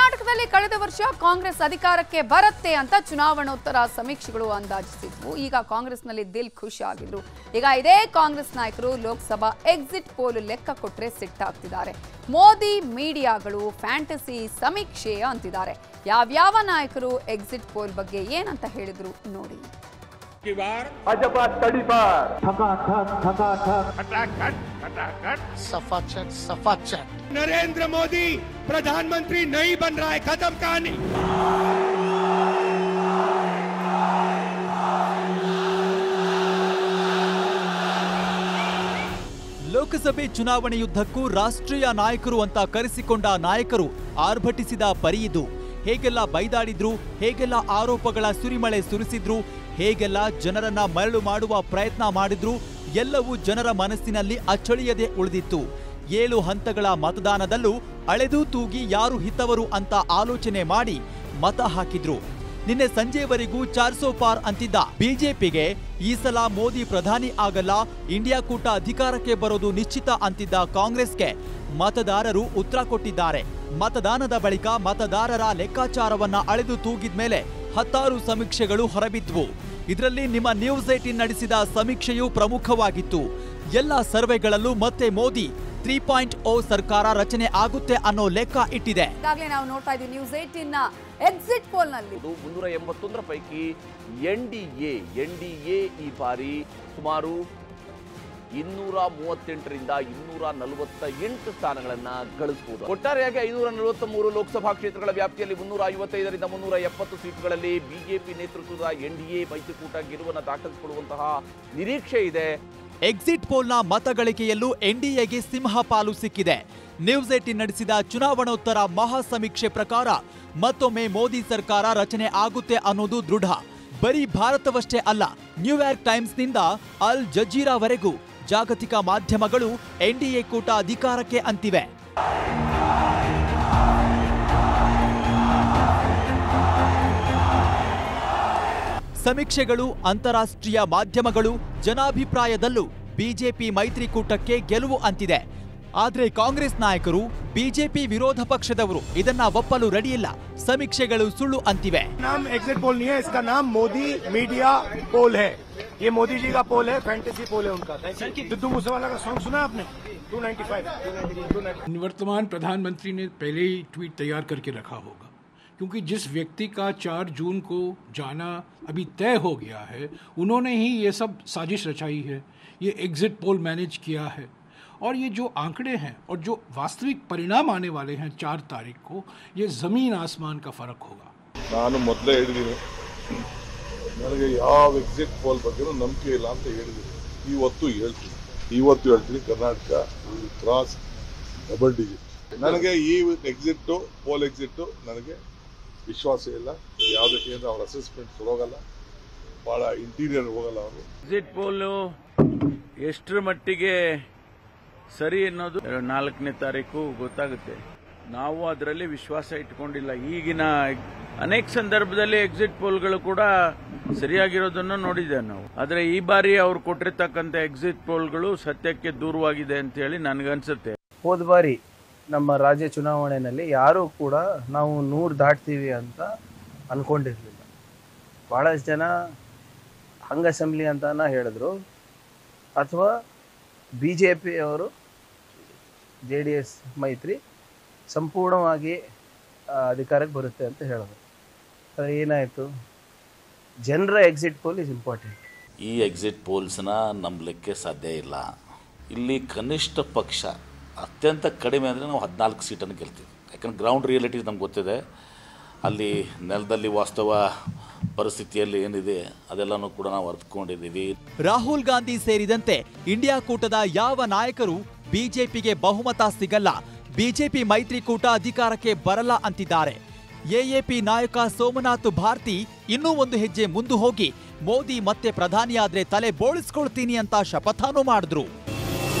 ಕರ್ನಾಟಕದಲ್ಲಿ ಕಳೆದ ವರ್ಷ ಕಾಂಗ್ರೆಸ್ ಅಧಿಕಾರಕ್ಕೆ ಬರುತ್ತೆ ಅಂತ ಚುನಾವಣೋತ್ತರ ಸಮೀಕ್ಷೆಗಳು ಅಂದಾಜಿಸಿದ್ವು. ಈಗ ಕಾಂಗ್ರೆಸ್ನಲ್ಲಿ ದಿಲ್ ಖುಷಿ ಆಗಿದ್ರು. ಈಗ ಇದೇ ಕಾಂಗ್ರೆಸ್ ನಾಯಕರು ಲೋಕಸಭಾ ಎಕ್ಸಿಟ್ ಪೋಲ್ ಲೆಕ್ಕ ಕೊಟ್ಟರೆ ಸಿಟ್ಟಾಗ್ತಿದ್ದಾರೆ. ಮೋದಿ ಮೀಡಿಯಾಗಳು ಫ್ಯಾಂಟಸಿ ಸಮೀಕ್ಷೆ ಅಂತಿದ್ದಾರೆ. ಯಾವ್ಯಾವ ನಾಯಕರು ಎಕ್ಸಿಟ್ ಪೋಲ್ ಬಗ್ಗೆ ಏನಂತ ಹೇಳಿದ್ರು ನೋಡಿ. भाजपा स्टडी पर सफाचट नरेंद्र मोदी प्रधानमंत्री नहीं बन रहा है, खत्म कहानी। ಲೋಕಸಭೆ ಚುನಾವಣೆಯುದ್ದಕ್ಕೂ ರಾಷ್ಟ್ರೀಯ ನಾಯಕರು ಅಂತ ಕರೆಸಿಕೊಂಡ ನಾಯಕರು ಆರ್ಭಟಿಸಿದ ಪರಿಯಿದು. ಹೇಗೆಲ್ಲ ಬೈದಾಡಿದ್ರು, ಹೇಗೆಲ್ಲ ಆರೋಪಗಳ ಸುರಿಮಳೆ ಸುರಿಸಿದ್ರು, ಹೇಗೆಲ್ಲ ಜನರನ್ನ ಮರಳು ಮಾಡುವ ಪ್ರಯತ್ನ ಮಾಡಿದ್ರು, ಎಲ್ಲವೂ ಜನರ ಮನಸ್ಸಿನಲ್ಲಿ ಅಚ್ಚಳಿಯದೆ ಉಳಿದಿತ್ತು. 7 ಹಂತಗಳ ಮತದಾನದಲ್ಲೂ ಅಳೆದು ತೂಗಿ ಯಾರು ಹಿತವರು ಅಂತ ಆಲೋಚನೆ ಮಾಡಿ ಮತ ಹಾಕಿದ್ರು. ನಿನ್ನೆ ಸಂಜೆವರೆಗೂ 400 ಪಾರ್ ಅಂತಿದ್ದ ಬಿಜೆಪಿಗೆ ಈ ಸಲ ಮೋದಿ ಪ್ರಧಾನಿ ಆಗಲ್ಲ, ಇಂಡಿಯಾ ಕೂಟ ಅಧಿಕಾರಕ್ಕೆ ಬರೋದು ನಿಶ್ಚಿತ ಅಂತಿದ್ದ ಕಾಂಗ್ರೆಸ್ಗೆ ಮತದಾರರು ಉತ್ತರ ಕೊಟ್ಟಿದ್ದಾರೆ. ಮತದಾನದ ಬಳಿಕ ಮತದಾರರ ಲೆಕ್ಕಾಚಾರವನ್ನ ಅಳೆದು ತೂಗಿದ ಮೇಲೆ 16 ಸಮೀಕ್ಷೆಗಳು ಹೊರಬಿದ್ವು. ಇದರಲ್ಲಿ ನಿಮ್ಮ ನ್ಯೂಸ್ 18 ನಡೆಸಿದ ಸಮೀಕ್ಷೆಯೂ ಪ್ರಮುಖವಾಗಿತ್ತು. ಎಲ್ಲ ಸರ್ವೆಗಳಲ್ಲೂ ಮತ್ತೆ ಮೋದಿ 3.0 ಸರ್ಕಾರ ರಚನೆ ಆಗುತ್ತೆ ಅನ್ನೋ ಲೆಕ್ಕ ಇಟ್ಟಿದೆ. ಈಗಾಗಲೇ ನಾವು ನೋಡ್ತಾ ಇದ್ದೀವಿ ನ್ಯೂಸ್ 18 ನ ಎಕ್ಸಿಟ್ ಪೋಲ್ ನಲ್ಲಿ 381 ಪೈಕಿ ಎನ್ಡಿಎ ಈ ಬಾರಿ ಸುಮಾರು 238ರಿಂದ 248 ಸ್ಥಾನಗಳನ್ನ ಗಳಿಸಬಹುದು. ಒಟ್ಟಾರೆಯಾಗಿ 543 ಲೋಕಸಭಾ ಕ್ಷೇತ್ರಗಳ ವ್ಯಾಪ್ತಿಯಲ್ಲಿ 355ರಿಂದ 370 ಸೀಟುಗಳಲ್ಲಿ ಬಿಜೆಪಿ ನೇತೃತ್ವದ ಎನ್ಡಿಎ ಮೈತ್ರಿಕೂಟ ಗೆಲುವನ್ನು ದಾಖಲಿಸಿಕೊಳ್ಳುವಂತಹ ನಿರೀಕ್ಷೆ ಇದೆ. ಎಕ್ಸಿಟ್ ಪೋಲ್ನ ಮತಗಳಿಕೆಯಲ್ಲೂ ಎನ್ಡಿಎಗೆ ಸಿಂಹ ಪಾಲು ಸಿಕ್ಕಿದೆ. ನ್ಯೂಸ್ 18 ನಡೆಸಿದ ಚುನಾವಣೋತ್ತರ ಮಹಾ ಸಮೀಕ್ಷೆ ಪ್ರಕಾರ ಮತ್ತೊಮ್ಮೆ ಮೋದಿ ಸರ್ಕಾರ ರಚನೆ ಆಗುತ್ತೆ ಅನ್ನೋದು ದೃಢ. ಬರೀ ಭಾರತವಷ್ಟೇ ಅಲ್ಲ, ನ್ಯೂಯಾರ್ಕ್ ಟೈಮ್ಸ್ನಿಂದ ಅಲ್ ಜಜೀರಾವರೆಗೂ ಜಾಗತಿಕ ಮಾಧ್ಯಮಗಳು ಎನ್ಡಿಎ ಕೂಟ ಅಧಿಕಾರಕ್ಕೆ ಅಂತಿವೆ. ಸಮೀಕ್ಷೆಗಳು, ಅಂತಾರಾಷ್ಟ್ರೀಯ ಮಾಧ್ಯಮಗಳು ಜನಾಭಿಪ್ರಾಯದಲ್ಲೂ ಬಿಜೆಪಿ ಮೈತ್ರಿಕೂಟಕ್ಕೆ ಗೆಲುವು ಅಂತಿದೆ. ಆದ್ರೆ ಕಾಂಗ್ರೆಸ್ ನಾಯಕರು, ಬಿಜೆಪಿ ವಿರೋಧ ಪಕ್ಷದವರು ಇದನ್ನ ಒಪ್ಪಲು ರೆಡಿಯಿಲ್ಲ. ಸಮೀಕ್ಷೆಗಳು ಸುಳ್ಳು ಅಂತಿವೆ. नाम एग्जिट पोल नहीं है, इसका नाम मोदी मीडिया पोल है। ये मोदी जी का पोल है, फैंटेसी पोल है उनका। सिद्धू मूसेवाला का सॉन्ग सुना आपने? 295 निवर्तमान प्रधानमंत्री ने पहले ही ट्वीट तैयार करके रखा होगा, क्योंकि जिस व्यक्ति का 4 जून को जाना अभी तय हो गया है, उन्होंने ही ये सब साजिश रचाई है, ये एग्जिट पोल मैनेज किया है। और ये जो आंकड़े हैं और जो वास्तविक परिणाम आने वाले हैं 4 तारीख को, ये जमीन आसमान का फर्क होगा। ನಾನು ಮೊದಲೇ ಹೇಳಿದ್ದೀನಿ, ನನಗೆ ಯಾವ ಎಕ್ಸಿಟ್ ಪೋಲ್ ಬಗ್ಗೆ ನಂಬಿಕೆ ಇಲ್ಲ ಅಂತ ಹೇಳಿದ್ದೀನಿ. ಇವತ್ತು ಹೇಳ್ತೀನಿ ಕರ್ನಾಟಕ ಕ್ರಾಸ್ ಡಬಲ್ ಡಿಜಿಟ್. ನನಗೆ ಈ ಎಕ್ಸಿಟ್ ಪೋಲ್ ನನಗೆ ವಿಶ್ವಾಸ ಇಲ್ಲ. ಯಾವುದಕ್ಕೆ ಅವ್ರ ಅಸೆಸ್ಮೆಂಟ್ ಹೋಗಲ್ಲ, ಬಹಳ ಇಂಟೀರಿಯರ್ ಹೋಗಲ್ಲ. ಅವರು ಎಕ್ಸಿಟ್ ಪೋಲ್ ಎಷ್ಟರ ಮಟ್ಟಿಗೆ ಸರಿ ಅನ್ನೋದು 4ನೇ ತಾರೀಕು ಗೊತ್ತಾಗುತ್ತೆ. ನಾವು ಅದರಲ್ಲಿ ವಿಶ್ವಾಸ ಇಟ್ಕೊಂಡಿಲ್ಲ. ಈಗಿನ ಅನೇಕ ಸಂದರ್ಭದಲ್ಲಿ ಎಕ್ಸಿಟ್ ಪೋಲ್ಗಳು ಕೂಡ ಸರಿಯಾಗಿರೋದನ್ನು ನೋಡಿದ್ದೇವೆ ನಾವು. ಆದರೆ ಈ ಬಾರಿ ಅವ್ರು ಕೊಟ್ಟಿರ್ತಕ್ಕಂಥ ಎಕ್ಸಿಟ್ ಪೋಲ್ಗಳು ಸತ್ಯಕ್ಕೆ ದೂರವಾಗಿದೆ ಅಂತ ಹೇಳಿ ನನಗನ್ಸುತ್ತೆ. ಹೋದ ಬಾರಿ ನಮ್ಮ ರಾಜ್ಯ ಚುನಾವಣೆಯಲ್ಲಿ ಯಾರೂ ಕೂಡ ನಾವು 100 ದಾಟ್ತೀವಿ ಅಂತ ಅನ್ಕೊಂಡಿರ್ಲಿಲ್ಲ. ಬಹಳಷ್ಟು ಜನ ಹಂಗ್ ಅಸೆಂಬ್ಲಿ ಅಂತಾನ ಹೇಳಿದ್ರು, ಅಥವಾ ಬಿಜೆಪಿ ಅವರು JDS ಮೈತ್ರಿ ಸಂಪೂರ್ಣವಾಗಿ ಅಧಿಕಾರಕ್ಕೆ ಬರುತ್ತೆ ಅಂತ ಹೇಳಿದ್ರು. ಆದರೆ ಏನಾಯಿತು? ಜನರ ಎಕ್ಸಿಟ್ ಪೋಲ್ ಇಸ್ ಇಂಪಾರ್ಟೆಂಟ್. ಈ ಎಕ್ಸಿಟ್ ಪೋಲ್ಸ್ನ ನಂಬಲಿಕ್ಕೆ ಸಾಧ್ಯ ಇಲ್ಲ. ಇಲ್ಲಿ ಕನಿಷ್ಠ ಪಕ್ಷ ಅತ್ಯಂತ ಕಡಿಮೆ ಅಂದರೆ ನಾವು 14 ಸೀಟನ್ನು ಗೆಲ್ತೀವಿ. ಯಾಕಂದ್ರೆ ಗ್ರೌಂಡ್ ರಿಯಾಲಿಟೀಸ್ ನಮ್ಗೆ ಗೊತ್ತಿದೆ. ಅಲ್ಲಿ ನೆಲದಲ್ಲಿ ವಾಸ್ತವ ಪರಿಸ್ಥಿತಿಯಲ್ಲಿ ಏನಿದೆ ಅದೆಲ್ಲನೂ ಕೂಡ ನಾವು ಅರ್ಥಕೊಂಡಿದ್ದೀವಿ. ರಾಹುಲ್ ಗಾಂಧಿ ಸೇರಿದಂತೆ ಇಂಡಿಯಾ ಕೂಟದ ಯಾವ ನಾಯಕರು ಬಿಜೆಪಿಗೆ ಬಹುಮತ ಸಿಗಲ್ಲ, ಬಿಜೆಪಿ ಮೈತ್ರಿಕೂಟ ಅಧಿಕಾರಕ್ಕೆ ಬರಲ್ಲ ಅಂತಿದ್ದಾರೆ. ಎಎಪಿ ನಾಯಕ ಸೋಮನಾಥ್ ಭಾರತಿ ಇನ್ನೂ ಒಂದು ಹೆಜ್ಜೆ ಮುಂದೆ ಹೋಗಿ ಮೋದಿ ಮತ್ತೆ ಪ್ರಧಾನಿಯಾದ್ರೆ ತಲೆ ಬೋಳಿಸ್ಕೊಳ್ತೀನಿ ಅಂತ ಶಪಥನೂ ಮಾಡಿದ್ರು.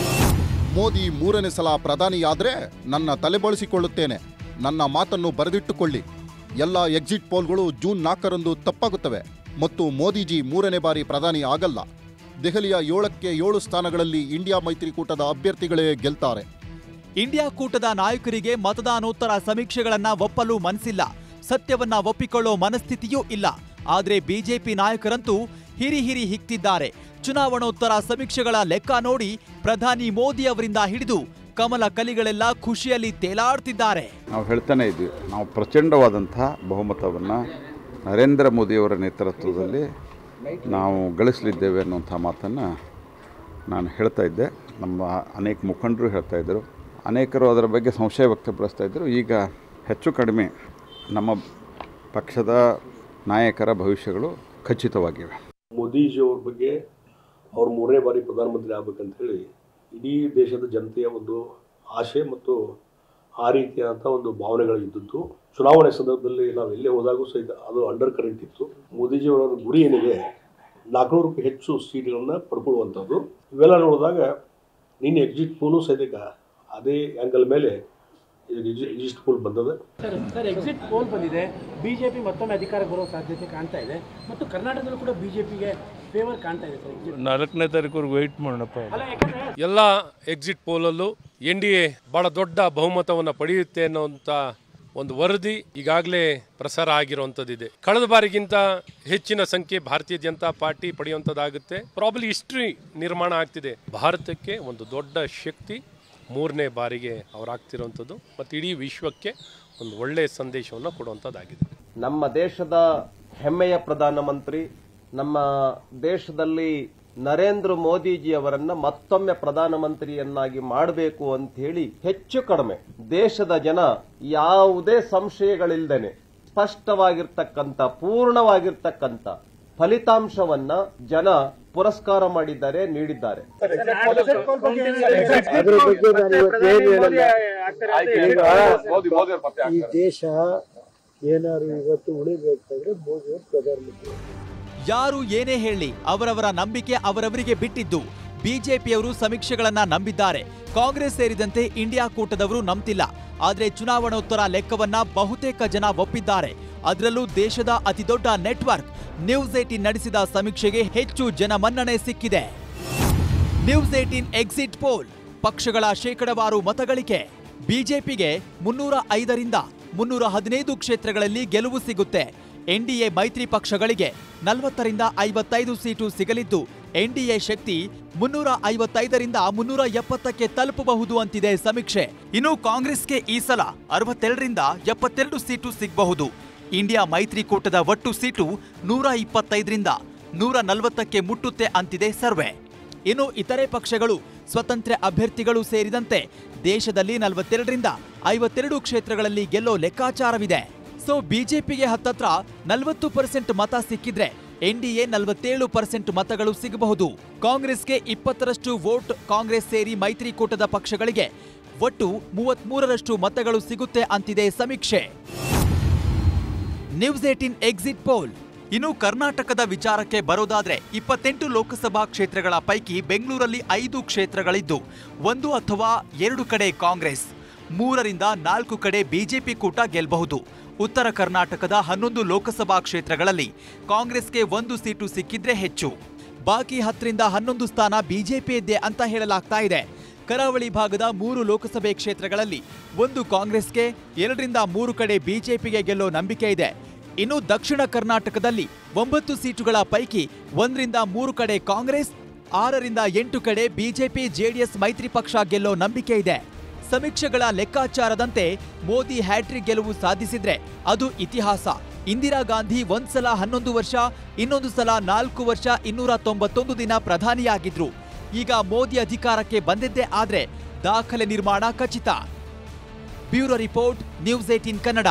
ಮೋದಿ 3ನೇ ಸಲ ಪ್ರಧಾನಿಯಾದ್ರೆ ನನ್ನ ತಲೆ ಬೋಳಿಸಿಕೊಳ್ಳುತ್ತೇನೆ, ನನ್ನ ಮಾತನ್ನು ಬರೆದಿಟ್ಟುಕೊಳ್ಳಿ. ಎಲ್ಲ ಎಕ್ಸಿಟ್ ಪೋಲ್ಗಳು ಜೂನ್ 4ರಂದು ತಪ್ಪಾಗುತ್ತವೆ ಮತ್ತು ಮೋದಿಜಿ 3ನೇ ಬಾರಿ ಪ್ರಧಾನಿ ಆಗಲ್ಲ. ದೆಹಲಿಯ 7ಕ್ಕೆ 7 ಸ್ಥಾನಗಳಲ್ಲಿ ಇಂಡಿಯಾ ಮೈತ್ರಿಕೂಟದ ಅಭ್ಯರ್ಥಿಗಳೇ ಗೆಲ್ತಾರೆ. ಇಂಡಿಯಾ ಕೂಟದ ನಾಯಕರಿಗೆ ಮತದಾನೋತ್ತರ ಸಮೀಕ್ಷೆಗಳನ್ನ ಒಪ್ಪಲು ಮನಸ್ಸಿಲ್ಲ, ಸತ್ಯವನ್ನ ಒಪ್ಪಿಕೊಳ್ಳೋ ಮನಸ್ಥಿತಿಯೂ ಇಲ್ಲ. ಆದ್ರೆ ಬಿಜೆಪಿ ನಾಯಕರಂತೂ ಹಿರಿ ಹಿಗ್ತಿದ್ದಾರೆ. ಚುನಾವಣೋತ್ತರ ಸಮೀಕ್ಷೆಗಳ ಲೆಕ್ಕ ನೋಡಿ ಪ್ರಧಾನಿ ಮೋದಿ ಅವರಿಂದ ಹಿಡಿದು ಕಮಲ ಕಲಿಗಳೆಲ್ಲ ಖುಷಿಯಲ್ಲಿ ತೇಲಾಡ್ತಿದ್ದಾರೆ. ನಾವು ಹೇಳ್ತಾನೆ ಇದ್ವಿ, ನಾವು ಪ್ರಚಂಡವಾದಂತಹ ಬಹುಮತವನ್ನು ನರೇಂದ್ರ ಮೋದಿಯವರ ನೇತೃತ್ವದಲ್ಲಿ ನಾವು ಗಳಿಸಲಿದ್ದೇವೆ ಅನ್ನುವಂಥ ಮಾತನ್ನು ನಾನು ಹೇಳ್ತಾ ಇದ್ದೆ. ನಮ್ಮ ಅನೇಕ ಮುಖಂಡರು ಹೇಳ್ತಾ ಇದ್ದರು, ಅನೇಕರು ಅದರ ಬಗ್ಗೆ ಸಂಶಯ ವ್ಯಕ್ತಪಡಿಸ್ತಾ ಇದ್ದರು. ಈಗ ಹೆಚ್ಚು ಕಡಿಮೆ ನಮ್ಮ ಪಕ್ಷದ ನಾಯಕರ ಭವಿಷ್ಯಗಳು ಖಚಿತವಾಗಿವೆ. ಮೋದಿಜಿಯವ್ರ ಬಗ್ಗೆ ಅವ್ರು 3ನೇ ಬಾರಿ ಪ್ರಧಾನಮಂತ್ರಿ ಆಗಬೇಕಂತ ಹೇಳಿ ಇಡೀ ದೇಶದ ಜನತೆಯ ಒಂದು ಆಶೆ ಮತ್ತು ಆ ರೀತಿಯಾದಂಥ ಒಂದು ಭಾವನೆಗಳಿದ್ದದ್ದು. ಚುನಾವಣೆ ಸಂದರ್ಭದಲ್ಲಿ ನಾವು ಎಲ್ಲೇ ಹೋದಾಗೂ ಸಹಿತ ಅದು ಅಂಡರ್ ಕರೆಂಟ್ ಇತ್ತು. ಮೋದಿಜಿಯವರ ಗುರಿ ಏನಿದೆ 400ಕ್ಕೂ ಹೆಚ್ಚು ಸೀಟ್ಗಳನ್ನು ಪಡ್ಕೊಳ್ಳುವಂಥದ್ದು. ಇವೆಲ್ಲ ನೋಡಿದಾಗ ನಿನ್ನೆ ಎಕ್ಸಿಟ್ ಪೋಲು ಸಹಿತ ಅದೇ ಆ್ಯಂಗಲ್ ಮೇಲೆ ಎಕ್ಸಿಟ್ ಪೋಲ್ ಬಂದದೆ. ಸರ್ ಎಕ್ಸಿಟ್ ಪೋಲ್ ಬಂದಿದೆ, ಬಿಜೆಪಿ ಮತ್ತೊಮ್ಮೆ ಅಧಿಕಾರ ಬರೋ ಸಾಧ್ಯತೆ ಕಾಣ್ತಾ ಇದೆ ಮತ್ತು ಕರ್ನಾಟಕದಲ್ಲೂ ಕೂಡ ಬಿಜೆಪಿಗೆ ಫೇವರ್ ಕಾಣ್ತಾ ಇದೆ. ಸರ್ 4ನೇ ತಾರೀಕುವರೆಗೂ ವೆಯ್ಟ್ ಮಾಡೋಣಪ್ಪ. ಎಲ್ಲ ಎಕ್ಸಿಟ್ ಪೋಲಲ್ಲೂ NDA ಬಹಳ ದೊಡ್ಡ ಬಹುಮತವನ್ನು ಪಡೆಯುತ್ತೆ ಅನ್ನೋಂಥ ಒಂದು ವರದಿ ಈಗಾಗಲೇ ಪ್ರಸಾರ ಆಗಿರುವಂಥದ್ದಿದೆ. ಕಳೆದ ಬಾರಿಗಿಂತ ಹೆಚ್ಚಿನ ಸಂಖ್ಯೆ ಭಾರತೀಯ ಜನತಾ ಪಾರ್ಟಿ ಪಡೆಯುವಂಥದ್ದಾಗುತ್ತೆ. ಪ್ರಾಬಬ್ಲಿ ಹಿಸ್ಟ್ರಿ ನಿರ್ಮಾಣ ಆಗ್ತಿದೆ. ಭಾರತಕ್ಕೆ ಒಂದು ದೊಡ್ಡ ಶಕ್ತಿ 3ನೇ ಬಾರಿಗೆ ಅವರಾಗ್ತಿರುವಂಥದ್ದು ಮತ್ತು ಇಡೀ ವಿಶ್ವಕ್ಕೆ ಒಂದು ಒಳ್ಳೆಯ ಸಂದೇಶವನ್ನು ಕೊಡುವಂಥದ್ದಾಗಿದೆ. ನಮ್ಮ ದೇಶದ ಹೆಮ್ಮೆಯ ಪ್ರಧಾನಮಂತ್ರಿ, ನಮ್ಮ ದೇಶದಲ್ಲಿ ನರೇಂದ್ರ ಮೋದಿಜಿಯವರನ್ನ ಮತ್ತೊಮ್ಮೆ ಪ್ರಧಾನಮಂತ್ರಿಯನ್ನಾಗಿ ಮಾಡಬೇಕು ಅಂತ ಹೇಳಿ ಹೆಚ್ಚು ಕಡಿಮೆ ದೇಶದ ಜನ ಯಾವುದೇ ಸಂಶಯಗಳಿಲ್ಲದೇನೆ ಸ್ಪಷ್ಟವಾಗಿರ್ತಕ್ಕಂಥ ಪೂರ್ಣವಾಗಿರ್ತಕ್ಕಂಥ ಫಲಿತಾಂಶವನ್ನ ಜನ ಪುರಸ್ಕಾರ ಮಾಡಿದ್ದಾರೆ, ನೀಡಿದ್ದಾರೆ. ಈ ದೇಶ ಏನಾದ್ರು ಇವತ್ತು ಉಳಿಬೇಕಾದ್ರೆ ಮೋದಿ ಪ್ರಧಾನಮಂತ್ರಿ. ಯಾರು ಏನೇ ಹೇಳಿ ಅವರವರ ನಂಬಿಕೆ ಅವರವರಿಗೆ ಬಿಟ್ಟಿದ್ದು. ಬಿಜೆಪಿಯವರು ಸಮೀಕ್ಷೆಗಳನ್ನ ನಂಬಿದ್ದಾರೆ, ಕಾಂಗ್ರೆಸ್ ಸೇರಿದಂತೆ ಇಂಡಿಯಾ ಕೂಟದವರು ನಂಬ್ತಿಲ್ಲ. ಆದ್ರೆ ಚುನಾವಣೋತ್ತರ ಲೆಕ್ಕವನ್ನ ಬಹುತೇಕ ಜನ ಒಪ್ಪಿದ್ದಾರೆ. ಅದರಲ್ಲೂ ದೇಶದ ಅತಿದೊಡ್ಡ ನೆಟ್ವರ್ಕ್ ನ್ಯೂಸ್18 ನಡೆಸಿದ ಸಮೀಕ್ಷೆಗೆ ಹೆಚ್ಚು ಜನಮನ್ನಣೆ ಸಿಕ್ಕಿದೆ. ನ್ಯೂಸ್18 ಎಕ್ಸಿಟ್ ಪೋಲ್ ಪಕ್ಷಗಳ ಶೇಕಡವಾರು ಮತಗಳಿಕೆ. ಬಿಜೆಪಿಗೆ 305ರಿಂದ 315 ಕ್ಷೇತ್ರಗಳಲ್ಲಿ ಗೆಲುವು ಸಿಗುತ್ತೆ. NDA ಮೈತ್ರಿ ಪಕ್ಷಗಳಿಗೆ 40ರಿಂದ 55 ಸೀಟು ಸಿಗಲಿದ್ದು NDA ಶಕ್ತಿ 355ರಿಂದ 370ಕ್ಕೆ ತಲುಪಬಹುದು ಅಂತಿದೆ ಸಮೀಕ್ಷೆ. ಇನ್ನು ಕಾಂಗ್ರೆಸ್ಗೆ ಈ ಸಲ 62ರಿಂದ 72 ಸೀಟು ಸಿಗಬಹುದು. ಇಂಡಿಯಾ ಮೈತ್ರಿಕೂಟದ ಒಟ್ಟು ಸೀಟು 125ರಿಂದ 140ಕ್ಕೆ ಮುಟ್ಟುತ್ತೆ ಅಂತಿದೆ ಸರ್ವೆ. ಇನ್ನು ಇತರೆ ಪಕ್ಷಗಳು, ಸ್ವತಂತ್ರ ಅಭ್ಯರ್ಥಿಗಳು ಸೇರಿದಂತೆ ದೇಶದಲ್ಲಿ 42ರಿಂದ 52 ಕ್ಷೇತ್ರಗಳಲ್ಲಿ ಗೆಲ್ಲೋ ಲೆಕ್ಕಾಚಾರವಿದೆ. ಸೊ ಬಿಜೆಪಿಗೆ ಹತ್ತತ್ರ 40% ಮತ ಸಿಕ್ಕಿದ್ರೆ NDA 47% ಮತಗಳು ಸಿಗಬಹುದು. ಕಾಂಗ್ರೆಸ್ಗೆ 20ರಷ್ಟು ವೋಟ್ ಕಾಂಗ್ರೆಸ್ ಸೇರಿ ಮೈತ್ರಿಕೂಟದ ಪಕ್ಷಗಳಿಗೆ ಒಟ್ಟು 33ರಷ್ಟು ಮತಗಳು ಸಿಗುತ್ತೆ ಅಂತಿದೆ ಸಮೀಕ್ಷೆ. News18 exit poll. ಇನ್ನು ಕರ್ನಾಟಕದ ವಿಚಾರಕ್ಕೆ ಬರೋದಾದ್ರೆ 28 ಲೋಕಸಭಾ ಕ್ಷೇತ್ರಗಳ ಪೈಕಿ ಬೆಂಗಳೂರಲ್ಲಿ 5 ಕ್ಷೇತ್ರಗಳಿದ್ದು 1 ಅಥವಾ 2 ಕಡೆ ಕಾಂಗ್ರೆಸ್, 3ರಿಂದ 4 ಕಡೆ ಬಿಜೆಪಿ ಕೂಟ ಗೆಲ್ಲಬಹುದು. ಉತ್ತರ ಕರ್ನಾಟಕದ 11 ಲೋಕಸಭಾ ಕ್ಷೇತ್ರಗಳಲ್ಲಿ ಕಾಂಗ್ರೆಸ್ಗೆ 1 ಸೀಟು ಸಿಕ್ಕಿದ್ರೆ ಹೆಚ್ಚು. ಬಾಕಿ 10ರಿಂದ 11 ಸ್ಥಾನ ಬಿಜೆಪಿಯದ್ದೇ ಅಂತ ಹೇಳಲಾಗ್ತಾ ಇದೆ. ಕರಾವಳಿ ಭಾಗದ 3 ಲೋಕಸಭೆ ಕ್ಷೇತ್ರಗಳಲ್ಲಿ 1 ಕಾಂಗ್ರೆಸ್ಗೆ, 2ರಿಂದ 3 ಕಡೆ ಬಿಜೆಪಿಗೆ ಗೆಲ್ಲೋ ನಂಬಿಕೆ ಇದೆ. ಇನ್ನು ದಕ್ಷಿಣ ಕರ್ನಾಟಕದಲ್ಲಿ 9 ಸೀಟುಗಳ ಪೈಕಿ 1ರಿಂದ 3 ಕಡೆ ಕಾಂಗ್ರೆಸ್, 6ರಿಂದ 8 ಕಡೆ ಬಿಜೆಪಿ ಜೆಡಿಎಸ್ ಮೈತ್ರಿ ಪಕ್ಷ ಗೆಲ್ಲೋ ನಂಬಿಕೆ ಇದೆ. ಸಮೀಕ್ಷೆಗಳ ಲೆಕ್ಕಾಚಾರದಂತೆ ಮೋದಿ ಹ್ಯಾಟ್ರಿಕ್ ಗೆಲುವು ಸಾಧಿಸಿದ್ರೆ ಅದು ಇತಿಹಾಸ. ಇಂದಿರಾ ಗಾಂಧಿ ಒಂದ್ಸಲ 11 ವರ್ಷ, ಇನ್ನೊಂದು ಸಲ 4 ವರ್ಷ 291 ದಿನ ಪ್ರಧಾನಿಯಾಗಿದ್ರು. ಈಗ ಮೋದಿ ಅಧಿಕಾರಕ್ಕೆ ಬಂದಿದ್ದೇ ಆದ್ರೆ ದಾಖಲೆ ನಿರ್ಮಾಣ ಖಚಿತ. Bureau report, News18 Kannada.